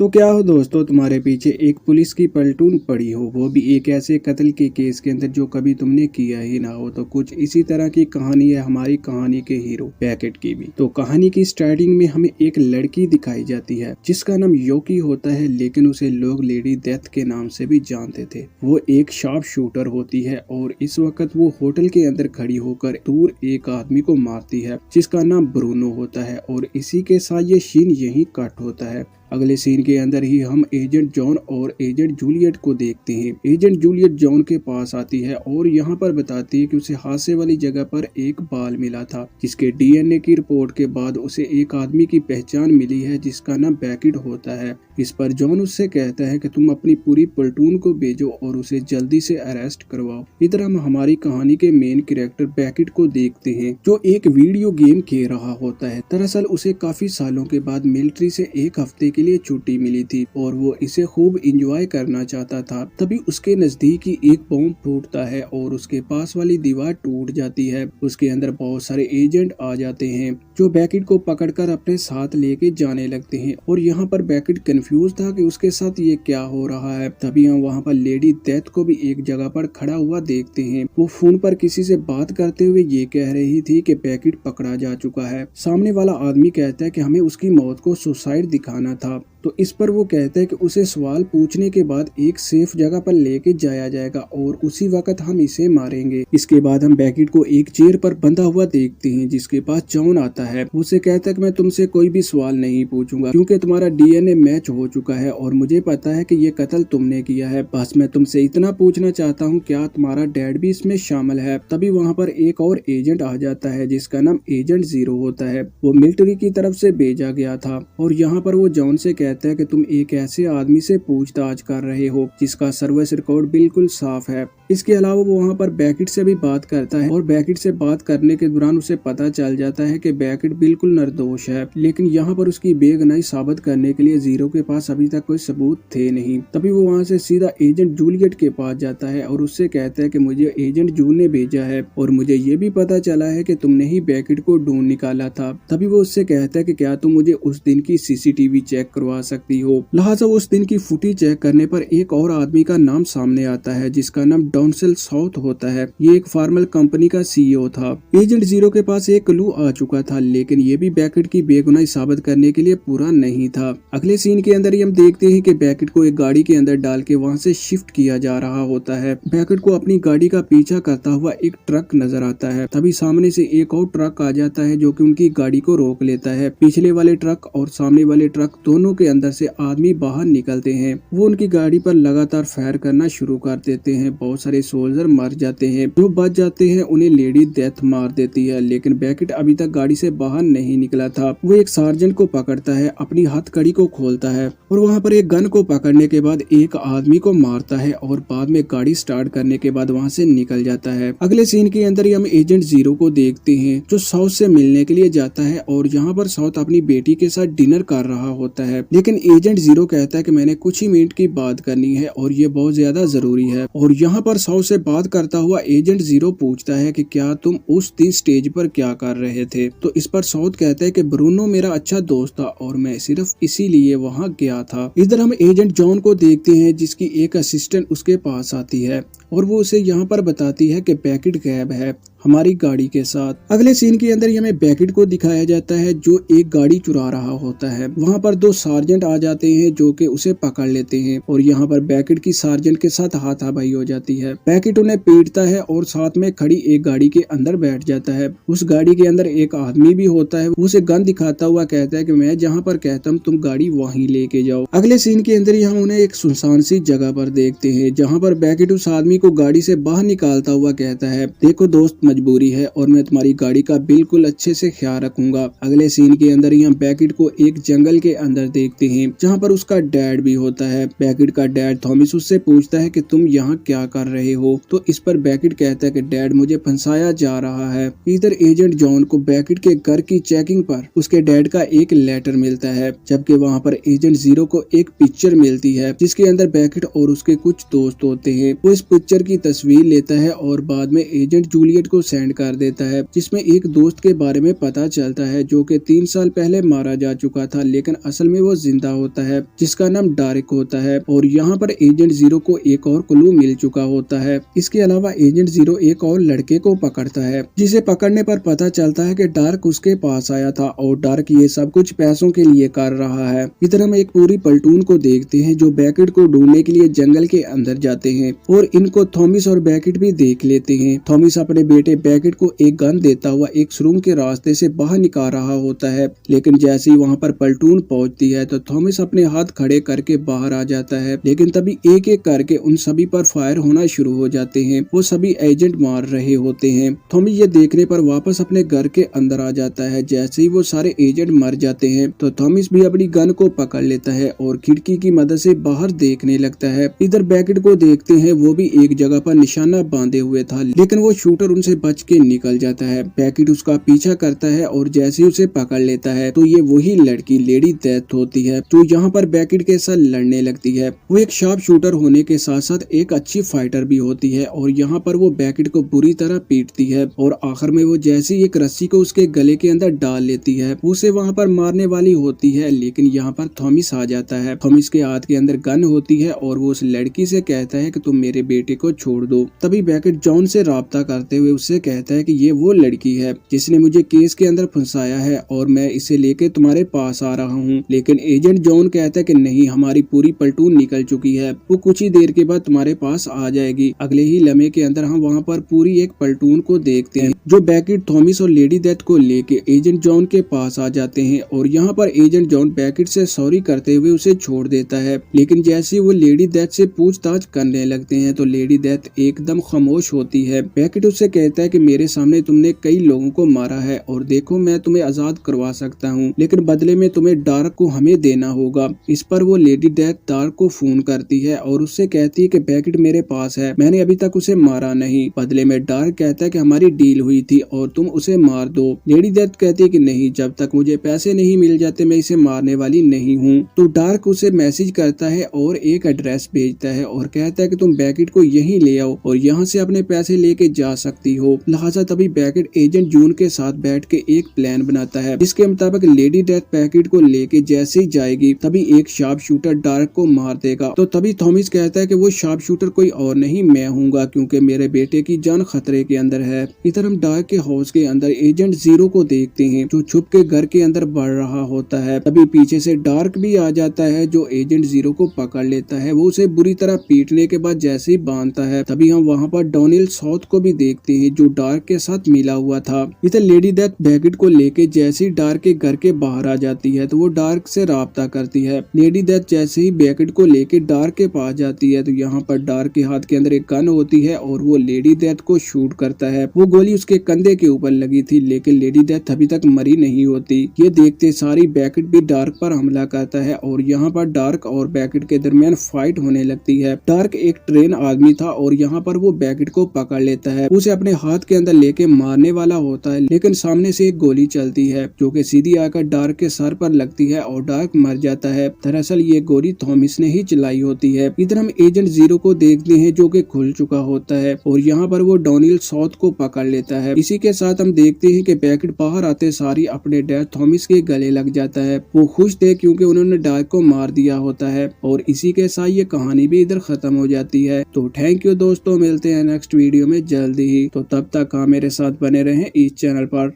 तो क्या हो दोस्तों, तुम्हारे पीछे एक पुलिस की पलटून पड़ी हो, वो भी एक ऐसे कत्ल के केस के अंदर जो कभी तुमने किया ही ना हो। तो कुछ इसी तरह की कहानी है हमारी कहानी के हीरो पैकेट की भी। तो कहानी की स्टार्टिंग में हमें एक लड़की दिखाई जाती है जिसका नाम योकी होता है, लेकिन उसे लोग लेडी डेथ के नाम से भी जानते थे। वो एक शार्प शूटर होती है और इस वक्त वो होटल के अंदर खड़ी होकर दूर एक आदमी को मारती है जिसका नाम ब्रूनो होता है। और इसी के साथ ये सीन यहीं कट होता है। अगले सीन के अंदर ही हम एजेंट जॉन और एजेंट जूलियट को देखते हैं। एजेंट जूलियट जॉन के पास आती है और यहाँ पर बताती है कि उसे हादसे वाली जगह पर एक बाल मिला था, जिसके डीएनए की रिपोर्ट के बाद उसे एक आदमी की पहचान मिली है जिसका नाम बैकिट होता है। इस पर जॉन उससे कहता है कि तुम अपनी पूरी प्लेटून को भेजो और उसे जल्दी से अरेस्ट करवाओ। इधर हम हमारी कहानी के मेन कैरेक्टर बैकिट को देखते हैं जो एक वीडियो गेम खेल रहा होता है। दरअसल उसे काफी सालों के बाद मिलिट्री से एक हफ्ते के लिए छुट्टी मिली थी और वो इसे खूब एंजॉय करना चाहता था। तभी उसके नजदीक ही एक बॉम्ब फूटता है और उसके पास वाली दीवार टूट जाती है। उसके अंदर बहुत सारे एजेंट आ जाते हैं जो बैकिट को पकड़कर अपने साथ लेके जाने लगते हैं। और यहाँ पर बैकिट कंफ्यूज था कि उसके साथ ये क्या हो रहा है। तभी हम वहाँ पर लेडी डेथ को भी एक जगह पर खड़ा हुआ देखते हैं। वो फोन पर किसी से बात करते हुए ये कह रही थी कि बैकिट पकड़ा जा चुका है। सामने वाला आदमी कहता है कि हमें उसकी मौत को सुसाइड दिखाना था। तो इस पर वो कहता है कि उसे सवाल पूछने के बाद एक सेफ जगह पर लेके जाया जाएगा और उसी वक्त हम इसे मारेंगे। इसके बाद हम बैकिट को एक चेयर पर बंधा हुआ देखते हैं जिसके पास जॉन आता है। उसे कहता है कि मैं तुमसे कोई भी सवाल नहीं पूछूंगा क्योंकि तुम्हारा डीएनए मैच हो चुका है और मुझे पता है कि ये कत्ल तुमने किया है। बस मैं तुमसे इतना पूछना चाहता हूँ, क्या तुम्हारा डैड भी इसमें शामिल है? तभी वहाँ पर एक और एजेंट आ जाता है जिसका नाम एजेंट जीरो होता है। वो मिलिट्री की तरफ से भेजा गया था और यहाँ पर वो जॉन से कहता है कि तुम एक ऐसे आदमी से पूछताछ कर रहे हो जिसका सर्विस रिकॉर्ड बिल्कुल साफ है। इसके अलावा वो वहाँ पर बैकिट से भी बात करता है और बैकिट से बात करने के दौरान उसे पता चल जाता है कि बैकिट बिल्कुल निर्दोष है। लेकिन यहाँ पर उसकी बेगुनाही साबित करने के लिए जीरो के पास अभी तक कोई सबूत थे नहीं। तभी वो वहाँ से सीधा एजेंट जूलियट के पास जाता है और उससे कहता है कि मुझे एजेंट जून ने भेजा है और मुझे ये भी पता चला है कि तुमने ही बैकिट को ढूंढ निकाला था। तभी वो उससे कहता है कि क्या तुम मुझे उस दिन की सीसीटीवी चेक करवा सकती हो। लिहाजा उस दिन की फुटेज चेक करने पर एक और आदमी का नाम सामने आता है जिसका नाम डॉन्सल साउथ होता है। ये एक फार्मल कंपनी का सीईओ था। एजेंट जीरो के पास एक क्लू आ चुका था, लेकिन ये भी बैकिट की बेगुनाही साबित करने के लिए पूरा नहीं था। अगले सीन के अंदर ही हम देखते हैं कि बैकिट को एक गाड़ी के अंदर डाल के वहाँ से शिफ्ट किया जा रहा होता है। बैकिट को अपनी गाड़ी का पीछा करता हुआ एक ट्रक नजर आता है। तभी सामने से एक और ट्रक आ जाता है जो कि उनकी गाड़ी को रोक लेता है। पिछले वाले ट्रक और सामने वाले ट्रक दोनों के अंदर से आदमी बाहर निकलते हैं। वो उनकी गाड़ी पर लगातार फायर करना शुरू कर देते हैं। बहुत सारे सोल्जर मर जाते हैं, जो बच जाते हैं उन्हें लेडी डेथ मार देती है। लेकिन बैकिट अभी तक गाड़ी से बाहर नहीं निकला था। वो एक सार्जेंट को पकड़ता है, अपनी हथकड़ी को खोलता है और वहाँ पर एक गन को पकड़ने के बाद एक आदमी को मारता है और बाद में गाड़ी स्टार्ट करने के बाद वहाँ से निकल जाता है। अगले सीन के अंदर ही हम एजेंट जीरो को देखते हैं जो साउथ से मिलने के लिए जाता है और यहाँ पर साउथ अपनी बेटी के साथ डिनर कर रहा होता है। लेकिन एजेंट जीरो कहता है कि मैंने कुछ ही मिनट की बात करनी है और ये बहुत ज्यादा जरूरी है। और यहाँ पर साउथ से बात करता हुआ एजेंट जीरो पूछता है कि क्या तुम उस दिन स्टेज पर क्या कर रहे थे? तो इस पर साउथ कहता है कि ब्रूनो मेरा अच्छा दोस्त था और मैं सिर्फ इसीलिए वहाँ गया था। इधर हम एजेंट जॉन को देखते हैं जिसकी एक असिस्टेंट उसके पास आती है और वो उसे यहाँ पर बताती है कि बैकिट गायब है हमारी गाड़ी के साथ। अगले सीन के अंदर हमें बैकिट को दिखाया जाता है जो एक गाड़ी चुरा रहा होता है। वहाँ पर दो सार्जेंट आ जाते हैं जो कि उसे पकड़ लेते हैं और यहाँ पर बैकिट की सार्जेंट के साथ हाथापाई हो जाती है। बैकिट उन्हें पीटता है और साथ में खड़ी एक गाड़ी के अंदर बैठ जाता है। उस गाड़ी के अंदर एक आदमी भी होता है। उसे गन दिखाता हुआ कहता है कि मैं जहाँ पर कहता हूँ तुम गाड़ी वहीं लेके जाओ। अगले सीन के अंदर हम उन्हें एक सुनसान सी जगह पर देखते हैं जहाँ पर बैकिट उस आदमी को गाड़ी से बाहर निकालता हुआ कहता है, देखो दोस्त, मजबूरी है और मैं तुम्हारी गाड़ी का बिल्कुल अच्छे से ख्याल रखूंगा। अगले सीन के अंदर ही हम बैकिट को एक जंगल के अंदर देखते हैं जहाँ पर उसका डैड भी होता है। बैकिट का डैड थॉमस उससे पूछता है कि तुम यहाँ क्या कर रहे हो? तो इस पर बैकिट कहता है कि डैड मुझे फंसाया जा रहा है। इधर एजेंट जॉन को बैकिट के घर की चेकिंग पर उसके डैड का एक लेटर मिलता है, जबकि वहाँ पर एजेंट जीरो को एक पिक्चर मिलती है जिसके अंदर बैकिट और उसके कुछ दोस्त होते हैं। वो इस पिक्चर की तस्वीर लेता है और बाद में एजेंट जूलियट को सेंड कर देता है, जिसमें एक दोस्त के बारे में पता चलता है जो कि 3 साल पहले मारा जा चुका था, लेकिन असल में वो जिंदा होता है, जिसका नाम डार्क होता है। और यहाँ पर एजेंट 0 को एक और क्लू मिल चुका होता है। इसके अलावा एजेंट 0 एक और लड़के को पकड़ता है, जिसे पकड़ने पर पता चलता है कि डार्क उसके पास आया था और डार्क ये सब कुछ पैसों के लिए कर रहा है। इधर हम एक पूरी प्लेटून को देखते हैं जो बैकेट को ढूंढने के लिए जंगल के अंदर जाते हैं और इनको थॉमस और बैकेट भी देख लेते हैं। थॉमस अपने बेटे बैकेट को एक गन देता हुआ एक सुरंग के रास्ते से बाहर निकाल रहा होता है, लेकिन जैसे ही वहाँ पर प्लेटून पहुँचती है तो थॉमस अपने हाथ खड़े करके बाहर आ जाता है, लेकिन तभी एक एक करके उन सभी पर फायर होना शुरू हो जाते हैं। वो सभी एजेंट मार रहे होते हैं। थॉमस ये देखने पर वापस अपने घर के अंदर आ जाता है। जैसे ही वो सारे एजेंट मर जाते हैं तो थॉमस भी अपनी गन को पकड़ लेता है और खिड़की की मदद से बाहर देखने लगता है। इधर बैकेट को देखते हैं, वो भी एक जगह पर निशाना बांधे हुए था, लेकिन वो शूटर उनसे बच के निकल जाता है। बैकेट उसका पीछा करता है और जैसे ही उसे पकड़ लेता है तो ये वही लड़की लेडी डेथ होती है जो यहाँ पर बैकेट के साथ लड़ने लगती है। वो एक शार्प शूटर होने के साथ साथ एक अच्छी फाइटर भी होती है और यहाँ पर वो बैकेट को बुरी तरह पीटती है और आखिर में वो जैसे एक रस्सी को उसके गले के अंदर डाल लेती है, उसे वहाँ पर मारने वाली होती है, लेकिन यहाँ पर थॉमस आ जाता है। थॉमस के हाथ के अंदर गन होती है और वो उस लड़की से कहता है कि तुम मेरे बेटे को छोड़ दो। तभी बैकेट जॉन से राब्ता करते हुए उससे कहता है कि ये वो लड़की है जिसने मुझे केस के अंदर फंसाया है और मैं इसे लेके तुम्हारे पास आ रहा हूँ। लेकिन एजेंट जॉन कहता है कि नहीं, हमारी पूरी प्लेटून निकल चुकी है, वो कुछ ही देर के बाद तुम्हारे पास आ जाएगी। अगले ही लम्हे के अंदर हम वहाँ पर पूरी एक प्लेटून को देखते हैं जो बैकेट, थॉमस और लेडी डेथ को लेके एजेंट जॉन के पास आ जाते हैं और यहाँ पर एजेंट जॉन बैकेट से सॉरी करते हुए उसे छोड़ देता है। लेकिन जैसे वो लेडी डेथ से पूछताछ करने लगते हैं तो लेडी डेथ एकदम खामोश होती है। बैकेट उससे कहता है कि मेरे सामने तुमने कई लोगों को मारा है और देखो मैं तुम्हें आजाद करवा सकता हूँ, लेकिन बदले में तुम्हें डार्क को हमें देना होगा। इस पर वो लेडी डेथ डार्क को फोन करती है और उससे कहती है कि बैकेट मेरे पास है, मैंने अभी तक उसे मारा नहीं। बदले में डार्क कहता है कि हमारी डील हुई थी और तुम उसे मार दो। लेडी डेथ कहती है कि नहीं, जब तक मुझे पैसे नहीं मिल जाते मैं इसे मारने वाली नहीं हूँ। तो डार्क उसे मैसेज करता है और एक एड्रेस भेजता है और कहता है कि तुम बैकेट को यहीं ले आओ और यहाँ से अपने पैसे लेके जा सकती हो। लिहाजा तभी बैकेट एजेंट जून के साथ बैठ के एक प्लान बनाता है जिसके मुताबिक लेडी डेथ बैकेट को लेके जैसे ही जाएगी तभी एक शार्प शूटर डार्क को मार देगा। तो तभी थॉमस कहता है कि वो शार्प शूटर कोई और नहीं मैं हूँगा, क्योंकि मेरे बेटे की जान खतरे के अंदर है। इधर हम डार्क के हाउस के अंदर एजेंट 0 को देखते हैं जो छुप के घर के अंदर बढ़ रहा होता है। तभी पीछे से डार्क भी आ जाता है जो एजेंट 0 को पकड़ लेता है। वो उसे बुरी तरह पीटने के बाद जैसे ही बांधता है तभी हम वहाँ पर डोनियल साउथ को भी देखते हैं जो डार्क के साथ मिला हुआ था। इधर लेडी डेथ बैकेट को लेके जैसे ही डार्क के घर के बाहर आ जाती है तो वो डार्क से राब्ता करती है। लेडी डेथ जैसे ही बैकेट को लेके डार्क के पास जाती है तो यहाँ पर डार्क के हाथ के अंदर एक गन होती है और वो लेडी डेथ को शूट करता है। वो गोली उसके कंधे के ऊपर लगी थी, लेकिन लेडी डेथ अभी तक मरी नहीं होती। ये देखते सारी बैकेट भी डार्क पर हमला करता है और यहाँ पर डार्क और बैकेट के दरमियान फाइट होने लगती है। डार्क एक ट्रेन आदमी था और यहाँ पर वो बैकेट को पकड़ लेता है, उसे अपने हाथ के अंदर लेके मारने वाला होता है, लेकिन सामने से एक गोली चलती है जो कि सीधी आकर डार्क के सर पर लगती है और डार्क मर जाता है। दरअसल ये गोली थॉमस ने ही चलाई होती है। इधर हम एजेंट 0 को देखते हैं जो कि खुल चुका होता है और यहाँ पर वो डोनियल साउथ को पकड़ लेता है। इसी के साथ हम देखते हैं कि बैकेट बाहर आते सारी अपने डैड थॉमस के गले लग जाता है। वो खुश थे क्योंकि उन्होंने डार्क को मार दिया होता है और इसी के साथ ये कहानी भी इधर खत्म हो जाती है। तो थैंक यू दोस्तों, मिलते हैं नेक्स्ट वीडियो में जल्दी ही। तो तब तक आप मेरे साथ बने रहें इस चैनल पर।